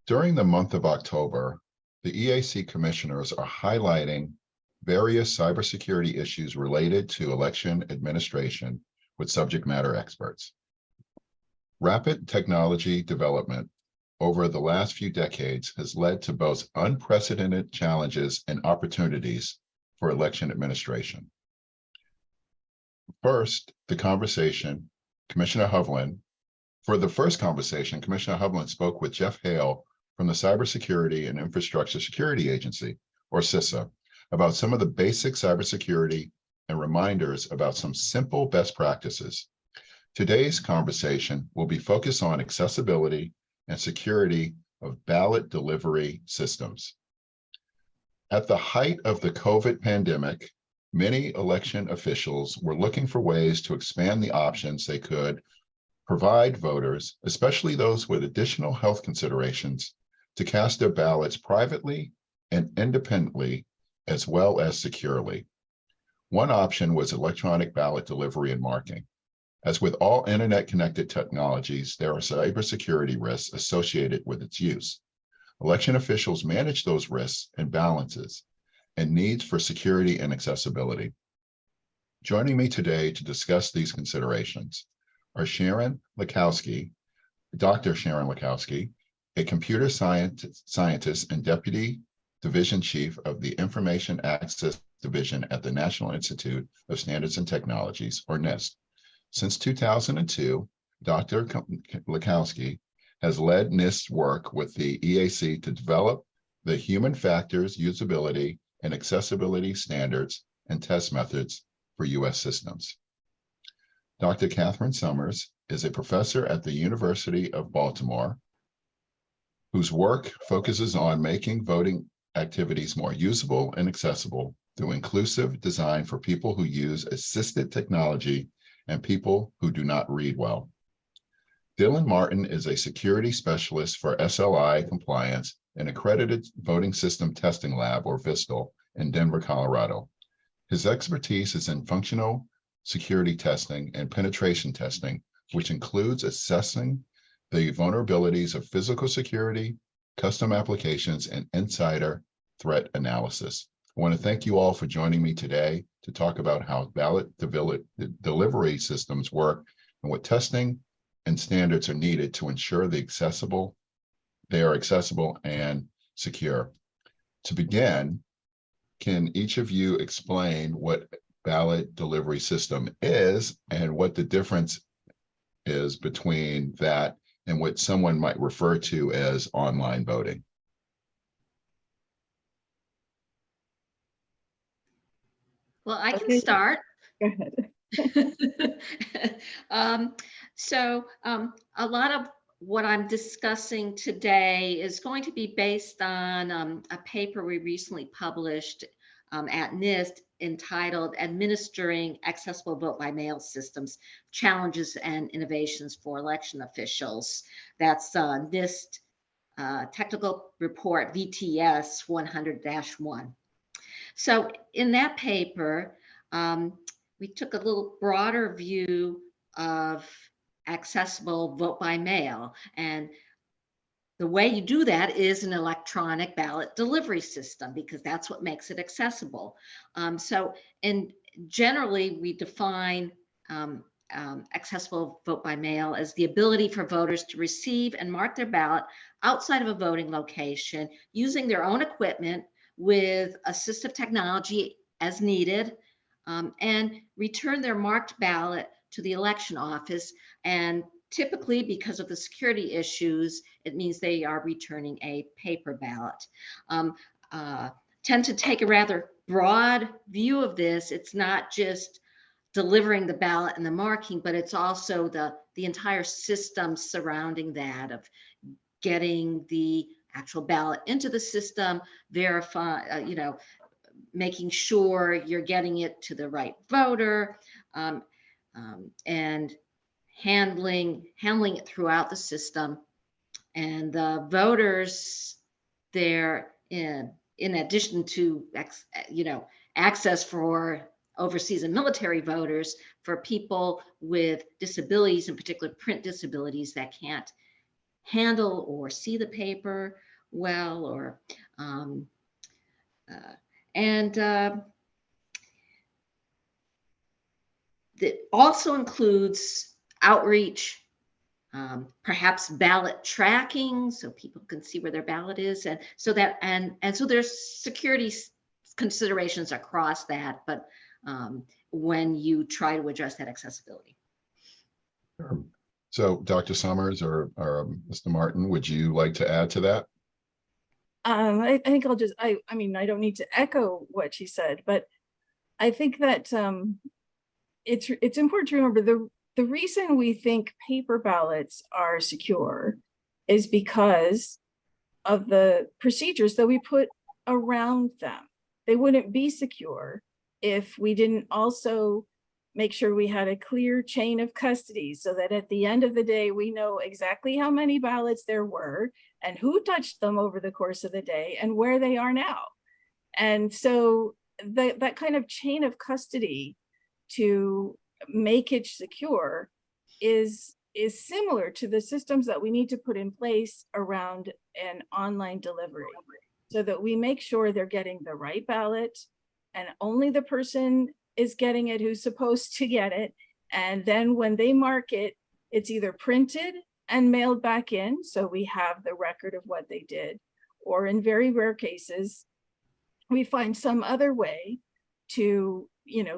During the month of October, the EAC commissioners are highlighting various cybersecurity issues related to election administration with subject matter experts. Rapid technology development over the last few decades has led to both unprecedented challenges and opportunities for election administration. First, Commissioner Hovland spoke with Jeff Hale from the Cybersecurity and Infrastructure Security Agency, or CISA, about some of the basic cybersecurity and reminders about some simple best practices. Today's conversation will be focused on accessibility and security of ballot delivery systems. At the height of the COVID pandemic, many election officials were looking for ways to expand the options they could provide voters, especially those with additional health considerations, to cast their ballots privately and independently, as well as securely. One option was electronic ballot delivery and marking. As with all internet-connected technologies, there are cybersecurity risks associated with its use. Election officials manage those risks and balances and needs for security and accessibility. Joining me today to discuss these considerations are Dr. Sharon Laskowski, a computer scientist and Deputy Division Chief of the Information Access Division at the National Institute of Standards and Technologies, or NIST. Since 2002, Dr. Laskowski has led NIST's work with the EAC to develop the human factors, usability, and accessibility standards and test methods for U.S. systems. Dr. Kathryn Summers is a professor at the University of Baltimore, whose work focuses on making voting activities more usable and accessible through inclusive design for people who use assisted technology and people who do not read well. Dylan Martin is a security specialist for SLI Compliance, an accredited voting system testing lab, or VISTL, in Denver, Colorado. His expertise is in functional security testing and penetration testing, which includes assessing the vulnerabilities of physical security, custom applications, and insider threat analysis. I want to thank you all for joining me today to talk about how ballot delivery systems work and what testing and standards are needed to ensure they are accessible and secure. To begin, can each of you explain what ballot delivery system is and what the difference is between that and what someone might refer to as online voting? Well, I can start. Go ahead. A lot of what I'm discussing today is going to be based on a paper we recently published at NIST entitled Administering Accessible Vote-by-Mail Systems, Challenges and Innovations for Election Officials. That's NIST Technical Report VTS 100-1. So in that paper, we took a little broader view of accessible vote by mail. And the way you do that is an electronic ballot delivery system, because that's what makes it accessible. And generally, we define accessible vote by mail as the ability for voters to receive and mark their ballot outside of a voting location using their own equipment with assistive technology as needed, and return their marked ballot to the election office. And typically, because of the security issues, it means they are returning a paper ballot. Tend to take a rather broad view of this. It's not just delivering the ballot and the marking, but it's also the entire system surrounding that, of getting the actual ballot into the system, verify, making sure you're getting it to the right voter, and handling it throughout the system. And the voters there, in addition to access for overseas and military voters, for people with disabilities, in particular print disabilities that can't handle or see the paper well, or and that also includes outreach, perhaps ballot tracking, so people can see where their ballot is, and so that and so there's security considerations across that, but when you try to address that accessibility. So Dr. Summers or Mr. Martin, would you like to add to that? I think I'll just, I mean, I don't need to echo what she said, but I think that it's important to remember the reason we think paper ballots are secure is because of the procedures that we put around them. They wouldn't be secure if we didn't also make sure we had a clear chain of custody, so that at the end of the day, we know exactly how many ballots there were and who touched them over the course of the day and where they are now. And so that kind of chain of custody to make it secure is similar to the systems that we need to put in place around an online delivery, so that we make sure they're getting the right ballot and only the person is getting it who's supposed to get it. And then when they mark it, it's either printed and mailed back in, so we have the record of what they did, or in very rare cases, we find some other way to,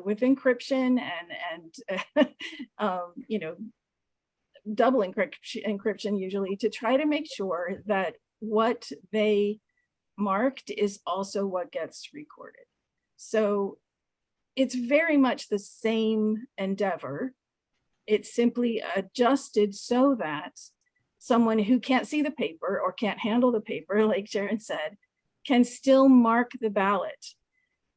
with encryption and double encryption usually, to try to make sure that what they marked is also what gets recorded. So it's very much the same endeavor. It's simply adjusted so that someone who can't see the paper or can't handle the paper, like Sharon said, can still mark the ballot.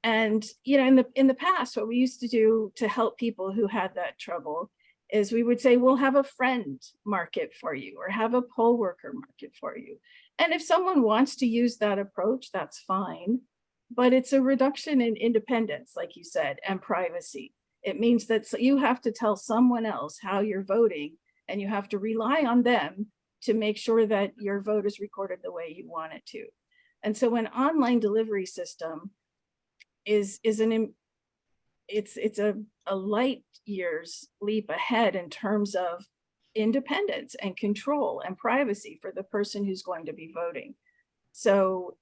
And in the past, what we used to do to help people who had that trouble is we would say, we'll have a friend mark it for you, or have a poll worker mark it for you. And if someone wants to use that approach, that's fine. But it's a reduction in independence, like you said, and privacy. It means that you have to tell someone else how you're voting, and you have to rely on them to make sure that your vote is recorded the way you want it to. And so an online delivery system it's a light years leap ahead in terms of independence and control and privacy for the person who's going to be voting. So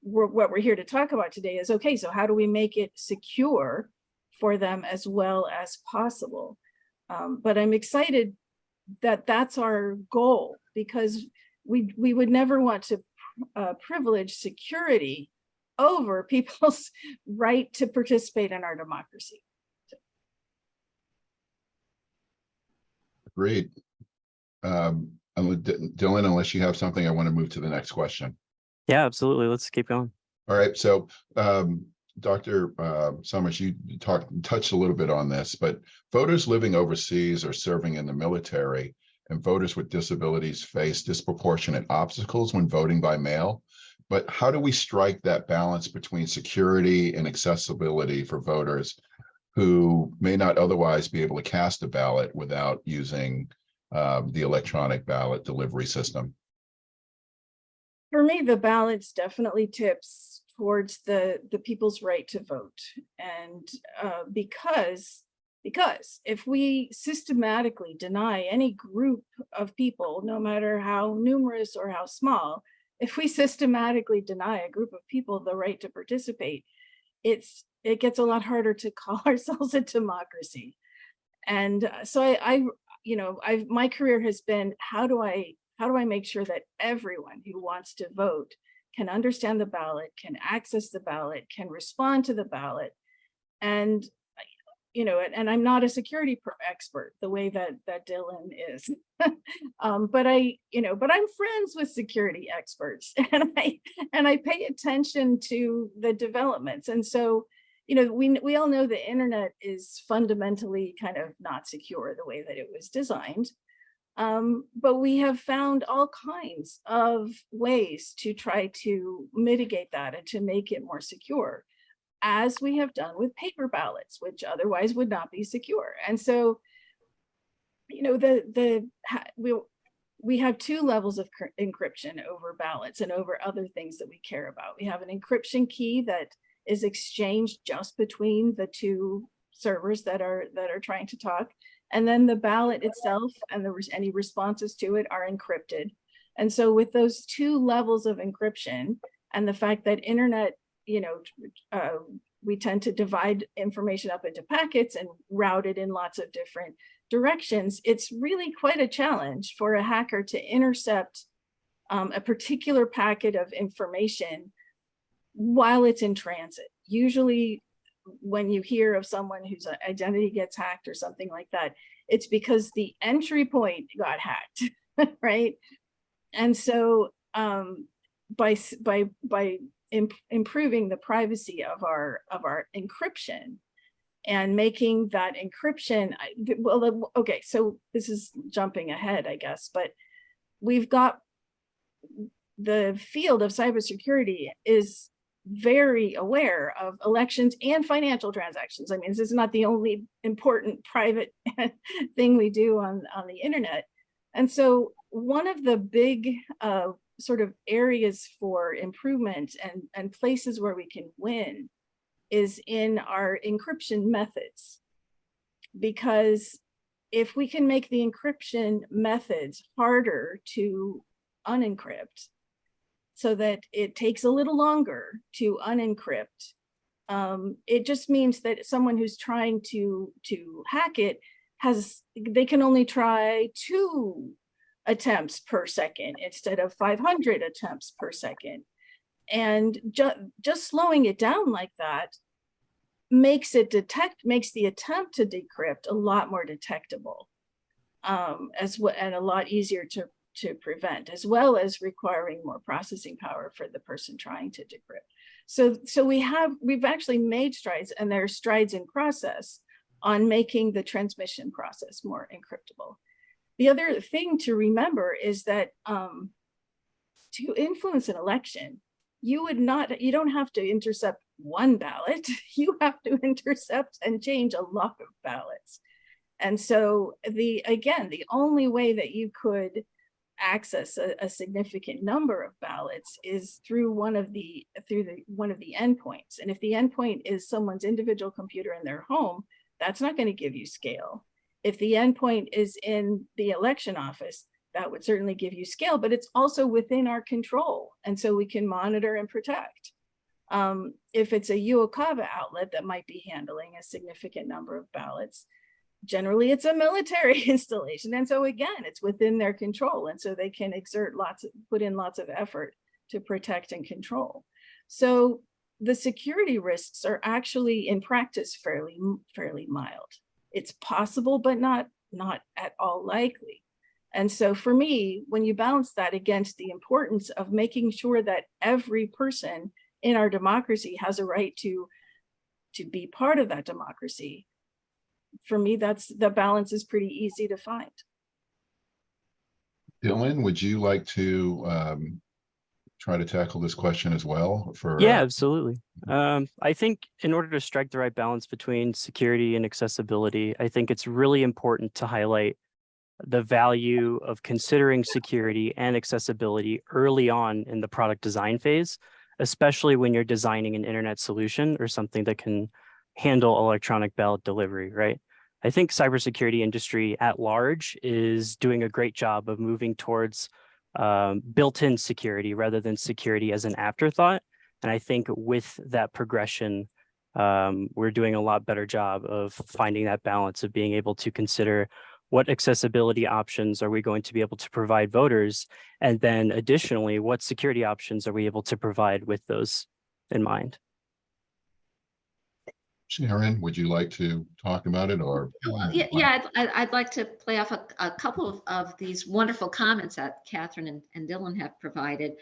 what we're here to talk about today is, okay, so how do we make it secure for them as well as possible? But I'm excited that that's our goal, because we would never want to privilege security over people's right to participate in our democracy. Great. Dylan, unless you have something, I want to move to the next question. Yeah, absolutely. Let's keep going. All right. So, Dr. Summers, you touched a little bit on this, but voters living overseas or serving in the military and voters with disabilities face disproportionate obstacles when voting by mail. But how do we strike that balance between security and accessibility for voters who may not otherwise be able to cast a ballot without using the electronic ballot delivery system? For me, the balance definitely tips towards the people's right to vote. And because if we systematically deny any group of people, no matter how numerous or how small, if we systematically deny a group of people the right to participate, it gets a lot harder to call ourselves a democracy. And so my career has been, how do I make sure that everyone who wants to vote can understand the ballot, can access the ballot, can respond to the ballot? And and I'm not a security expert the way that Dylan is, but I'm friends with security experts, and I pay attention to the developments. And so, we all know the internet is fundamentally kind of not secure the way that it was designed. But we have found all kinds of ways to try to mitigate that and to make it more secure, as we have done with paper ballots, which otherwise would not be secure. And so, we have two levels of encryption over ballots and over other things that we care about. We have an encryption key that is exchanged just between the two servers that are trying to talk. And then the ballot itself and any responses to it are encrypted. And so with those two levels of encryption and the fact that internet, we tend to divide information up into packets and route it in lots of different directions, it's really quite a challenge for a hacker to intercept a particular packet of information while it's in transit. Usually when you hear of someone whose identity gets hacked or something like that, it's because the entry point got hacked, right? And so by improving the privacy of our encryption and making that encryption, okay, so this is jumping ahead, I guess, but we've got the field of cybersecurity is very aware of elections and financial transactions. I mean, this is not the only important private thing we do on the internet. And so one of the big sort of areas for improvement and places where we can win is in our encryption methods. Because if we can make the encryption methods harder to unencrypt, so that it takes a little longer to unencrypt, it just means that someone who's trying to hack it they can only try 2 attempts per second instead of 500 attempts per second. And just slowing it down like that makes the attempt to decrypt a lot more detectable, and a lot easier to prevent, as well as requiring more processing power for the person trying to decrypt. So we've actually made strides, and there are strides in process on making the transmission process more encryptable. The other thing to remember is that to influence an election, you don't have to intercept one ballot, you have to intercept and change a lot of ballots. And so the only way that you could access a significant number of ballots is through one of the endpoints. And if the endpoint is someone's individual computer in their home, that's not going to give you scale. If the endpoint is in the election office, that would certainly give you scale, but it's also within our control. And so we can monitor and protect. If it's a UOCAVA outlet that might be handling a significant number of ballots, generally it's a military installation. And so again, it's within their control. And so they can put in lots of effort to protect and control. So the security risks are actually in practice fairly mild. It's possible, but not at all likely. And so for me, when you balance that against the importance of making sure that every person in our democracy has a right to be part of that democracy, for me, the balance is pretty easy to find. Dylan, would you like to try to tackle this question as well? Yeah, absolutely. I think in order to strike the right balance between security and accessibility, I think it's really important to highlight the value of considering security and accessibility early on in the product design phase, especially when you're designing an internet solution or something that can handle electronic ballot delivery, right? I think cybersecurity industry at large is doing a great job of moving towards built-in security rather than security as an afterthought. And I think with that progression, we're doing a lot better job of finding that balance of being able to consider what accessibility options are we going to be able to provide voters? And then additionally, what security options are we able to provide with those in mind? Sharon, would you like to talk about it, or? Yeah, I'd like to play off a couple of these wonderful comments that Kathryn and Dylan have provided.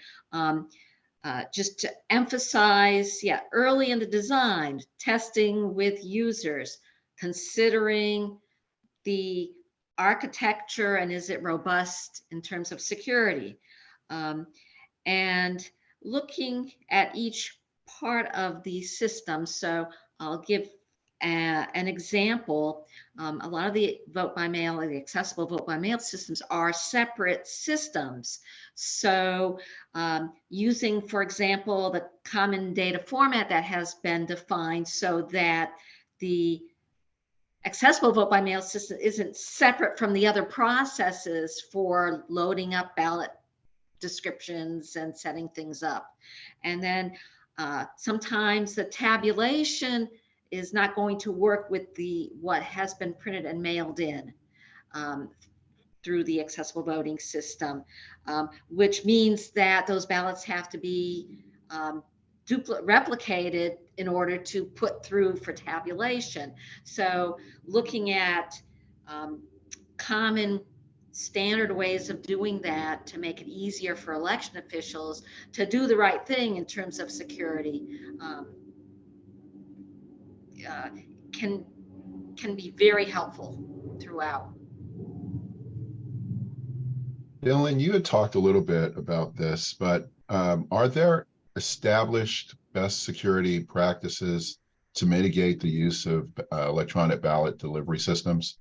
Just to emphasize, early in the design, testing with users, considering the architecture and is it robust in terms of security, and looking at each part of the system. So I'll give an example, a lot of the vote by mail or the accessible vote by mail systems are separate systems. So using, for example, the common data format that has been defined so that the accessible vote by mail system isn't separate from the other processes for loading up ballot descriptions and setting things up. And then sometimes the tabulation is not going to work with what has been printed and mailed in through the accessible voting system, which means that those ballots have to be replicated in order to put through for tabulation. So looking at common standard ways of doing that to make it easier for election officials to do the right thing in terms of security can be very helpful throughout. Dylan, you had talked a little bit about this, but are there established best security practices to mitigate the use of electronic ballot delivery systems?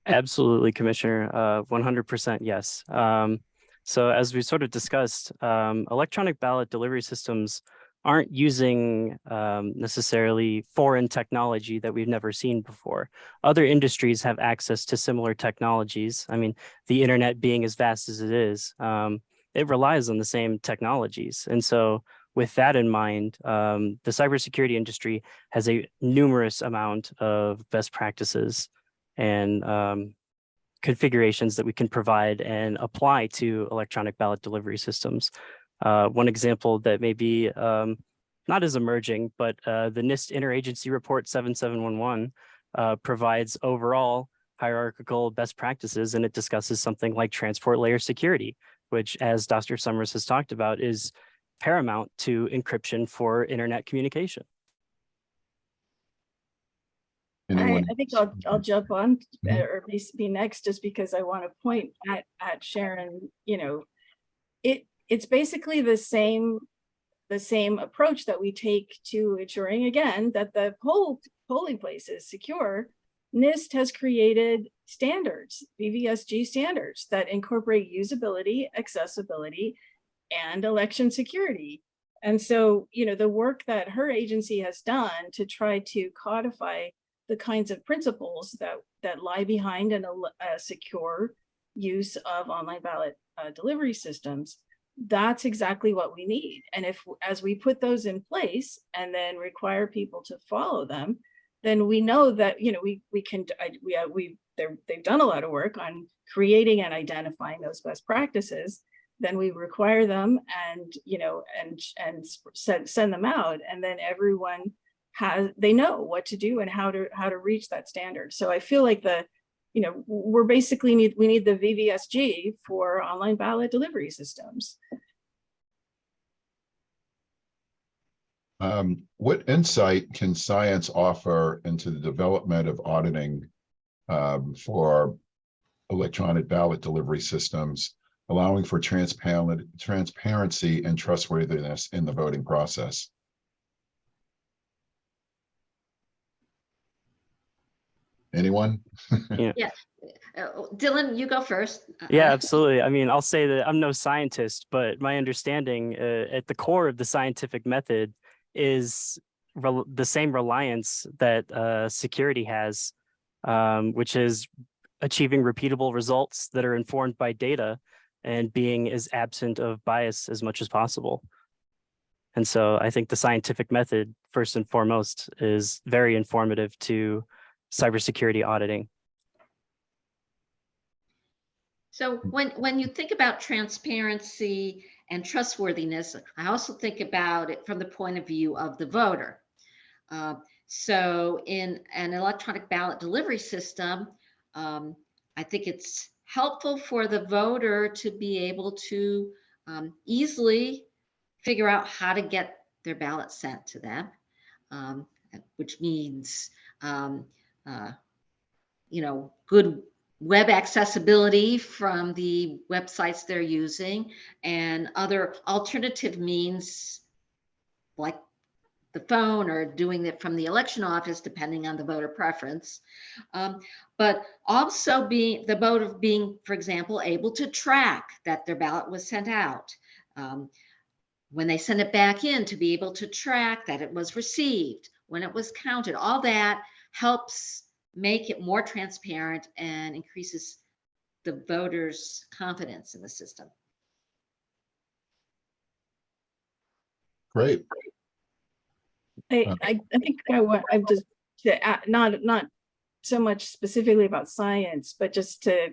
Absolutely, Commissioner. 100% yes. So as we sort of discussed, electronic ballot delivery systems aren't using necessarily foreign technology that we've never seen before. Other industries have access to similar technologies. I mean, the internet being as vast as it is, it relies on the same technologies. And so with that in mind, the cybersecurity industry has a numerous amount of best practices and configurations that we can provide and apply to electronic ballot delivery systems. One example that may be not as emerging, but the NIST Interagency Report 7711 provides overall hierarchical best practices, and it discusses something like transport layer security, which, as Dr. Summers has talked about, is paramount to encryption for internet communication. Anyone? I think I'll jump on or at least be next, just because I want to point at Sharon. You know, it's basically the same approach that we take to ensuring, again, that the polling place is secure. NIST has created standards, VVSG standards, that incorporate usability, accessibility, and election security. And so, you know, the work that her agency has done to try to codify the kinds of principles that lie behind a secure use of online ballot delivery systems, that's exactly what we need. And as we put those in place and then require people to follow them, then we know that, you know, they've done a lot of work on creating and identifying those best practices. Then we require them and, you know, and send them out, and then everyone they know what to do and how to reach that standard. So I feel like we need the VVSG for online ballot delivery systems. What insight can science offer into the development of auditing for electronic ballot delivery systems, allowing for transparency and trustworthiness in the voting process? Anyone? Yeah. Dylan, you go first. Yeah, absolutely. I mean, I'll say that I'm no scientist, but my understanding at the core of the scientific method is the same reliance that security has, which is achieving repeatable results that are informed by data and being as absent of bias as much as possible. And so I think the scientific method, first and foremost, is very informative to cybersecurity auditing. So when you think about transparency and trustworthiness, I also think about it from the point of view of the voter. So in an electronic ballot delivery system, I think it's helpful for the voter to be able to easily figure out how to get their ballot sent to them, which means good web accessibility from the websites they're using, and other alternative means like the phone or doing it from the election office, depending on the voter preference. But also the voter being, for example, able to track that their ballot was sent out. When they send it back in, to be able to track that it was received, when it was counted, all that helps make it more transparent and increases the voters' confidence in the system. Great. I think I'm just to add, not so much specifically about science, but just to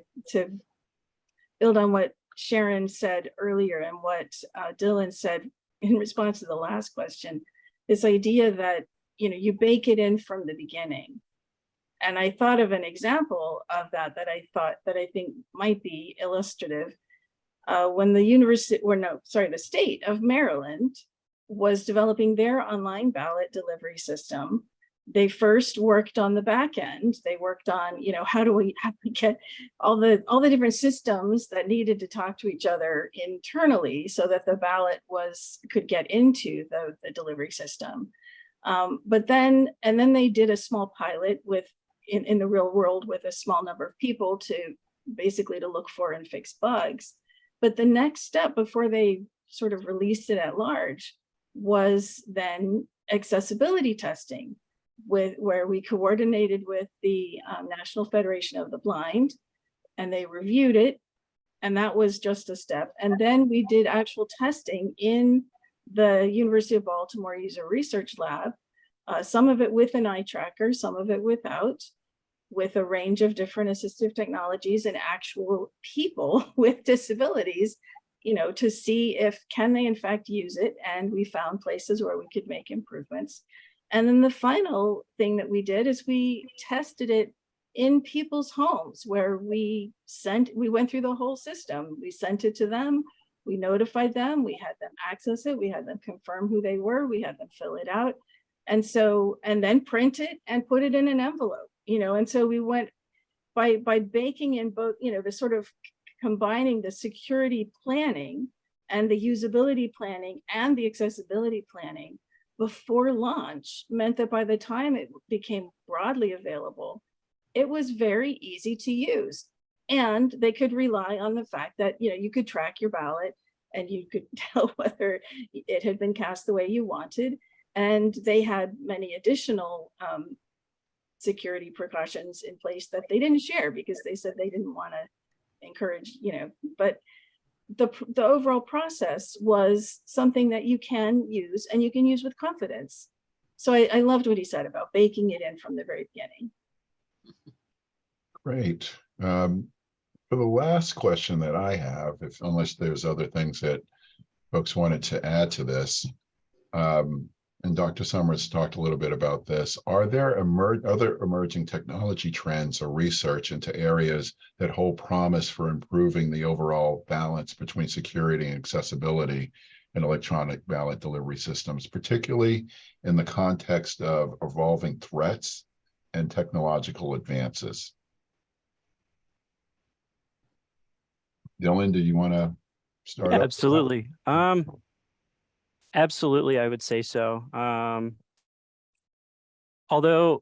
build on what Sharon said earlier and what Dylan said in response to the last question, this idea that, you know, you bake it in from the beginning. And I thought of an example of that I think might be illustrative. When the state of Maryland was developing their online ballot delivery system, they first worked on the back end. They worked on, you know, how do we get all the different systems that needed to talk to each other internally so that the ballot could get into the delivery system. But then they did a small pilot in the real world with a small number of people to look for and fix bugs. But the next step before they sort of released it at large was then accessibility testing, where we coordinated with the National Federation of the Blind, and they reviewed it, and that was just a step. And then we did actual testing in the University of Baltimore User Research Lab, some of it with an eye tracker, some of it without, with a range of different assistive technologies and actual people with disabilities, you know, to see if can they in fact use it. And we found places where we could make improvements. And then the final thing that we did is we tested it in people's homes, where we went through the whole system. We sent it to them, we notified them, we had them access it, we had them confirm who they were, we had them fill it out. And then print it and put it in an envelope, you know. And so we went by baking in both, you know, the sort of combining the security planning and the usability planning and the accessibility planning before launch, meant that by the time it became broadly available, it was very easy to use. And they could rely on the fact that, you know, you could track your ballot and you could tell whether it had been cast the way you wanted. And they had many additional security precautions in place that they didn't share because they said they didn't want to encourage, you know, but the overall process was something that you can use and you can use with confidence. So I loved what he said about baking it in from the very beginning. Great. For the last question that I have, unless there's other things that folks wanted to add to this, and Dr. Summers talked a little bit about this, are there other emerging technology trends or research into areas that hold promise for improving the overall balance between security and accessibility in electronic ballot delivery systems, particularly in the context of evolving threats and technological advances? Dylan, do you want to start? Yeah, absolutely. Absolutely, I would say so. Although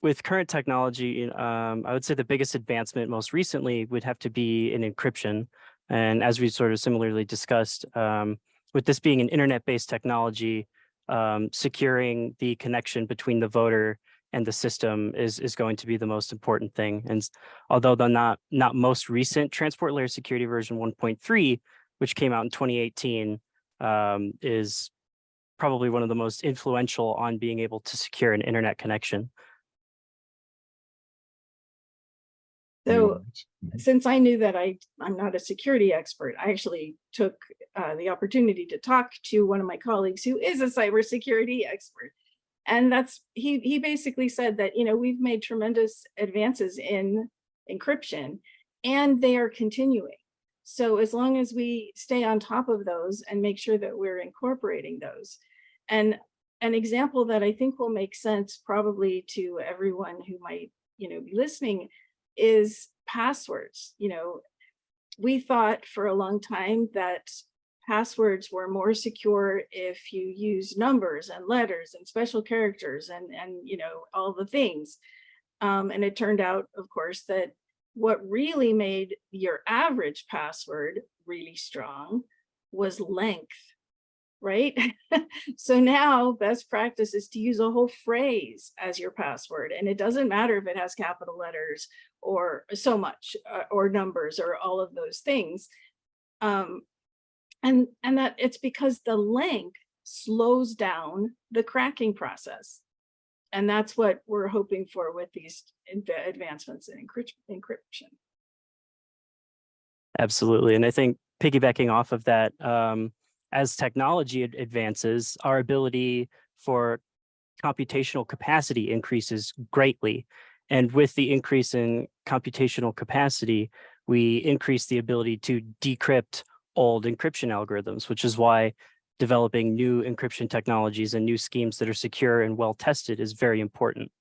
with current technology, I would say the biggest advancement most recently would have to be in encryption. And as we sort of similarly discussed, with this being an internet-based technology, securing the connection between the voter and the system is going to be the most important thing. And although the not most recent transport layer security version 1.3, which came out in 2018, is probably one of the most influential on being able to secure an internet connection. So since I knew that I'm not a security expert, I actually took the opportunity to talk to one of my colleagues who is a cybersecurity expert. And he basically said that, you know, we've made tremendous advances in encryption and they are continuing. So as long as we stay on top of those and make sure that we're incorporating those. And an example that I think will make sense probably to everyone who might, you know, be listening is passwords. You know, we thought for a long time that passwords were more secure if you use numbers and letters and special characters and you know, all the things. And it turned out, of course, that what really made your average password really strong was length, right? So now best practice is to use a whole phrase as your password. And it doesn't matter if it has capital letters or so much or numbers or all of those things. And that it's because the length slows down the cracking process. And that's what we're hoping for with these advancements in encryption. Absolutely. And I think piggybacking off of that, as technology advances, our ability for computational capacity increases greatly. And with the increase in computational capacity, we increase the ability to decrypt old encryption algorithms, which is why developing new encryption technologies and new schemes that are secure and well tested is very important.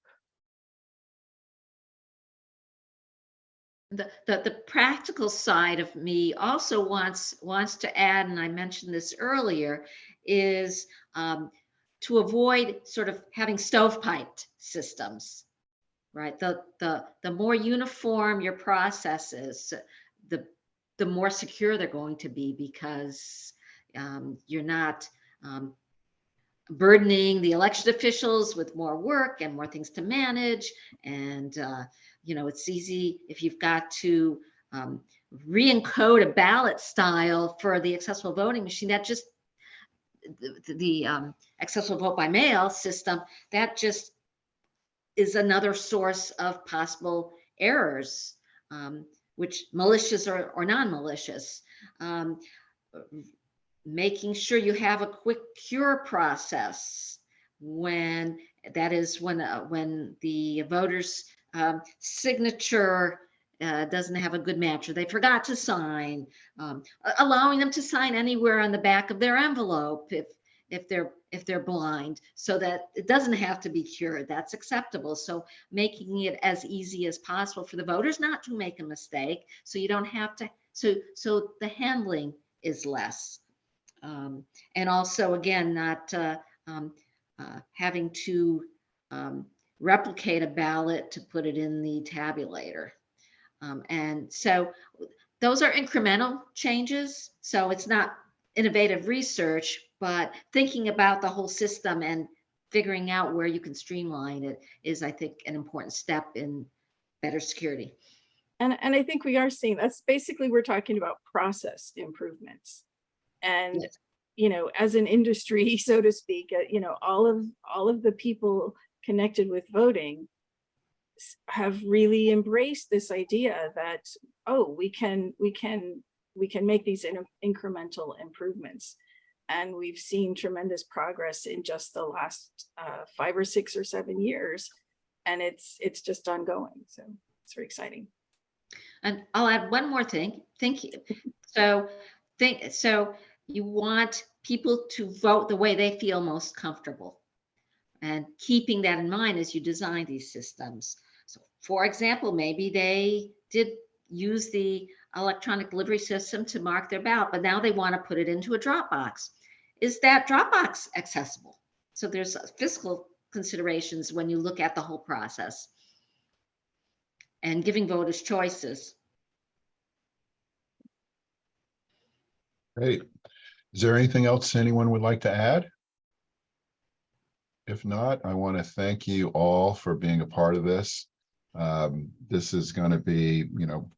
The practical side of me also wants to add, and I mentioned this earlier, is to avoid sort of having stovepiped systems, right? The more uniform your process is, the more secure they're going to be, because you're not burdening the election officials with more work and more things to manage. And, you know, it's easy if you've got to re-encode a ballot style for the accessible voting machine, that just, the accessible vote by mail system, that just is another source of possible errors, which malicious or non-malicious. Making sure you have a quick cure process when the voter's signature doesn't have a good match, or they forgot to sign, allowing them to sign anywhere on the back of their envelope if they're blind, so that it doesn't have to be cured. That's acceptable. So making it as easy as possible for the voters not to make a mistake, so you don't have to, so the handling is less. And also, again, not having to replicate a ballot to put it in the tabulator. And so those are incremental changes. So it's not innovative research, but thinking about the whole system and figuring out where you can streamline it is, I think, an important step in better security. And I think we are seeing, that's basically, we're talking about process improvements. And, yes, you know, as an industry, so to speak, you know, all of the people connected with voting have really embraced this idea that, oh, we can make these incremental improvements. And we've seen tremendous progress in just the last 5 or 6 or 7 years, and it's just ongoing. So it's very exciting. And I'll add one more thing. So you want people to vote the way they feel most comfortable, and keeping that in mind as you design these systems. So, for example, maybe they did use the electronic delivery system to mark their ballot, but now they want to put it into a Dropbox. Is that Dropbox accessible? So there's fiscal considerations when you look at the whole process and giving voters choices. Great. Is there anything else anyone would like to add? If not, I want to thank you all for being a part of this. This is going to be, you know,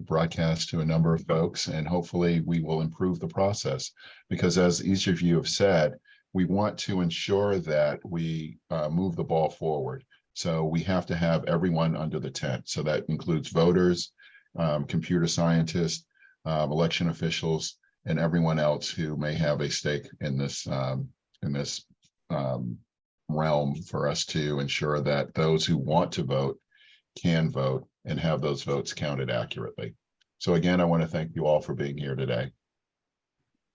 broadcast to a number of folks, and hopefully we will improve the process, because as each of you have said, we want to ensure that we move the ball forward. So we have to have everyone under the tent. So that includes voters, computer scientists, election officials, and everyone else who may have a stake in this realm, for us to ensure that those who want to vote can vote and have those votes counted accurately. So again, I want to thank you all for being here today.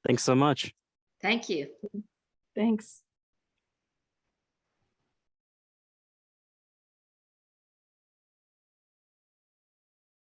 Thanks so much. Thank you. Thanks.